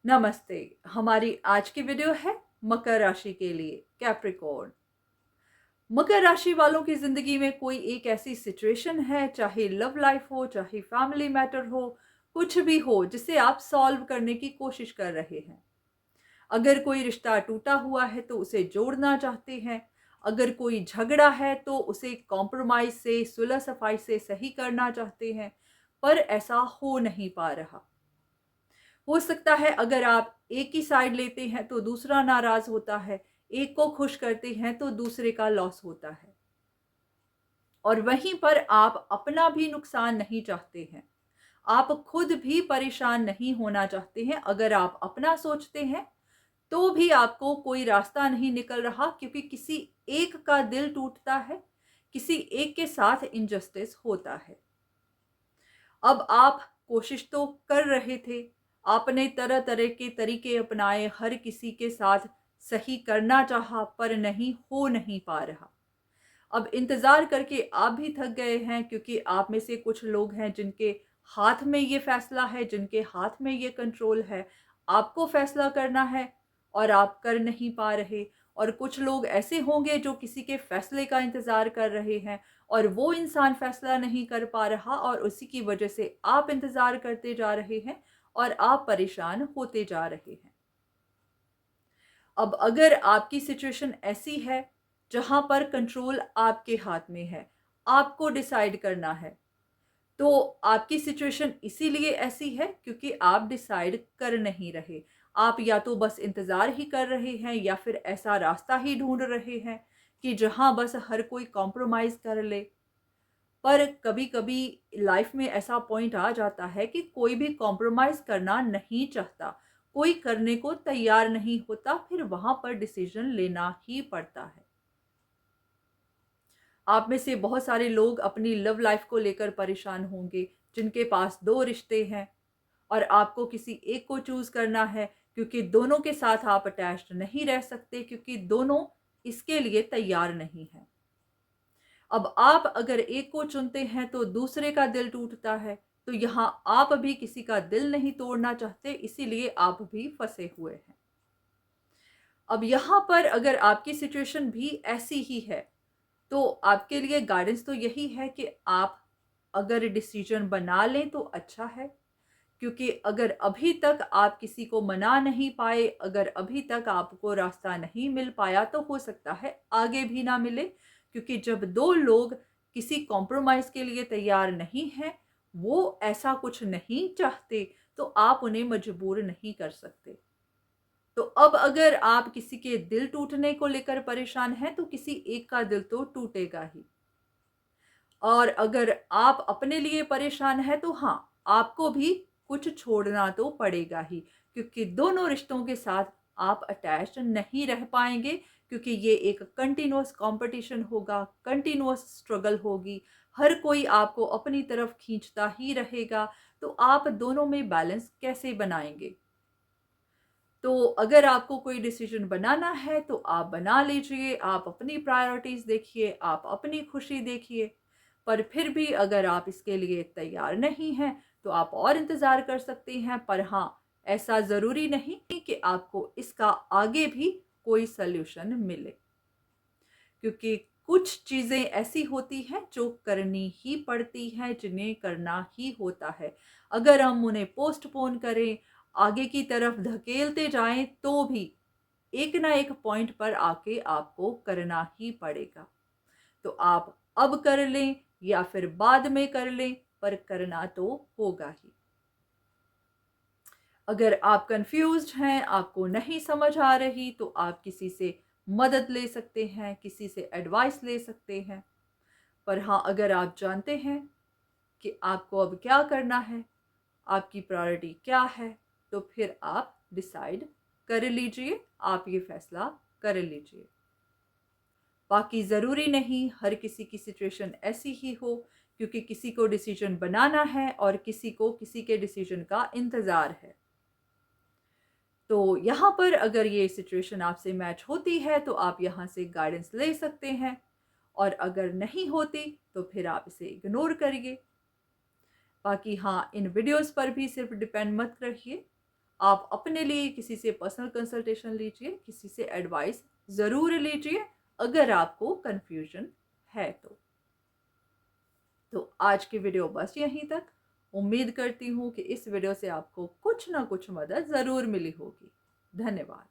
नमस्ते। हमारी आज की वीडियो है मकर राशि के लिए, कैप्रिकॉर्न। मकर राशि वालों की ज़िंदगी में कोई एक ऐसी सिचुएशन है, चाहे लव लाइफ हो, चाहे फैमिली मैटर हो, कुछ भी हो, जिसे आप सॉल्व करने की कोशिश कर रहे हैं। अगर कोई रिश्ता टूटा हुआ है, तो उसे जोड़ना चाहते हैं। अगर कोई झगड़ा है, तो उसे कॉम्प्रोमाइज़ से, सुलह-सफ़ाई से सही करना चाहते हैं, पर ऐसा हो नहीं पा रहा। हो सकता है अगर आप एक ही साइड लेते हैं तो दूसरा नाराज़ होता है, एक को खुश करते हैं तो दूसरे का लॉस होता है। और वहीं पर आप अपना भी नुकसान नहीं चाहते हैं। आप खुद भी परेशान नहीं होना चाहते हैं। अगर आप अपना सोचते हैं, तो भी आपको कोई रास्ता नहीं निकल रहा, क्योंकि किसी एक का दिल टूटता है, किसी एक के साथ इनजस्टिस होता है। अब आप कोशिश तो कर रहे थे, आपने तरह-तरह के तरीके अपनाए, हर किसी के साथ सही करना चाहा, पर हो नहीं पा रहा। अब इंतज़ार करके आप भी थक गए हैं, क्योंकि आप में से कुछ लोग हैं जिनके हाथ में ये फ़ैसला है, जिनके हाथ में ये कंट्रोल है। आपको फ़ैसला करना है और आप कर नहीं पा रहे, और कुछ लोग ऐसे होंगे जो किसी के फ़ैसले का इंतज़ार कर रहे हैं और वो इंसान फ़ैसला नहीं कर पा रहा, और उसी की वजह से आप इंतज़ार करते जा रहे हैं और आप परेशान होते जा रहे हैं। अब अगर आपकी सिचुएशन ऐसी है जहाँ पर कंट्रोल आपके हाथ में है, आपको डिसाइड करना है, तो आपकी सिचुएशन इसीलिए ऐसी है क्योंकि आप डिसाइड कर नहीं रहे। आप या तो बस इंतज़ार ही कर रहे हैं, या फिर ऐसा रास्ता ही ढूँढ रहे हैं कि जहाँ बस हर कोई कॉम्प्रोमाइज़ कर ले। पर कभी-कभी लाइफ में ऐसा पॉइंट आ जाता है कि कोई भी कॉम्प्रोमाइज़ करना नहीं चाहता, कोई करने को तैयार नहीं होता, फिर वहाँ पर डिसीज़न लेना ही पड़ता है। आप में से बहुत सारे लोग अपनी लव लाइफ को लेकर परेशान होंगे, जिनके पास 2 रिश्ते हैं और आपको किसी एक को चूज़ करना है, क्योंकि दोनों के साथ आप अटैच्ड नहीं रह सकते, क्योंकि दोनों इसके लिए तैयार नहीं हैं। अब आप अगर एक को चुनते हैं तो दूसरे का दिल टूटता है, तो यहाँ आप भी किसी का दिल नहीं तोड़ना चाहते, इसीलिए आप भी फँसे हुए हैं। अब यहाँ पर अगर आपकी सिचुएशन भी ऐसी ही है, तो आपके लिए गाइडेंस तो यही है कि आप अगर डिसीजन बना लें तो अच्छा है। क्योंकि अगर अभी तक आप किसी को मना नहीं पाए, अगर अभी तक आपको रास्ता नहीं मिल पाया, तो हो सकता है आगे भी ना मिले, क्योंकि जब 2 लोग किसी कॉम्प्रोमाइज़ के लिए तैयार नहीं हैं, वो ऐसा कुछ नहीं चाहते, तो आप उन्हें मजबूर नहीं कर सकते। तो अब अगर आप किसी के दिल टूटने को लेकर परेशान हैं, तो किसी एक का दिल तो टूटेगा ही। और अगर आप अपने लिए परेशान हैं, तो हाँ, आपको भी कुछ छोड़ना तो पड़ेगा ही, क्योंकि दोनों रिश्तों के साथ आप अटैच्ड नहीं रह पाएँगे, क्योंकि ये एक कंटीन्यूअस कॉम्पिटिशन होगा, कंटीन्यूअस स्ट्रगल होगी, हर कोई आपको अपनी तरफ खींचता ही रहेगा, तो आप दोनों में बैलेंस कैसे बनाएँगे? तो अगर आपको कोई डिसीजन बनाना है तो आप बना लीजिए, आप अपनी प्रायोरिटीज़ देखिए, आप अपनी खुशी देखिए। पर फिर भी अगर आप इसके लिए तैयार नहीं हैं, तो आप और इंतज़ार कर सकते हैं। पर हाँ, ऐसा ज़रूरी नहीं कि आपको इसका आगे भी कोई सॉल्यूशन मिले। क्योंकि कुछ चीज़ें ऐसी होती हैं जो करनी ही पड़ती हैं, जिन्हें करना ही होता है। अगर हम उन्हें पोस्टपोन करें, आगे की तरफ धकेलते जाएँ, तो भी एक ना एक पॉइंट पर आके आपको करना ही पड़ेगा। तो आप अब कर लें या फिर बाद में कर लें, पर करना तो होगा ही। अगर आप कन्फ्यूज़्ड हैं, आपको नहीं समझ आ रही, तो आप किसी से मदद ले सकते हैं, किसी से एडवाइस ले सकते हैं। पर हाँ, अगर आप जानते हैं कि आपको अब क्या करना है, आपकी प्रायोरिटी क्या है, तो फिर आप डिसाइड कर लीजिए, आप ये फ़ैसला कर लीजिए। बाकी ज़रूरी नहीं हर किसी की सिचुएशन ऐसी ही हो, क्योंकि किसी को डिसीज़न बनाना है और किसी को किसी के डिसीज़न का इंतज़ार है। तो यहाँ पर अगर ये सिचुएशन आपसे मैच होती है, तो आप यहाँ से गाइडेंस ले सकते हैं, और अगर नहीं होती, तो फिर आप इसे इग्नोर करिए। बाकी हाँ, इन वीडियोज़ पर भी सिर्फ़ डिपेंड मत रहिए। आप अपने लिए किसी से पर्सनल कंसल्टेशन लीजिए, किसी से एडवाइस ज़रूर लीजिए अगर आपको कन्फ्यूजन है तो आज की वीडियो बस यहीं तक। उम्मीद करती हूँ कि इस वीडियो से आपको कुछ ना कुछ मदद ज़रूर मिली होगी। धन्यवाद।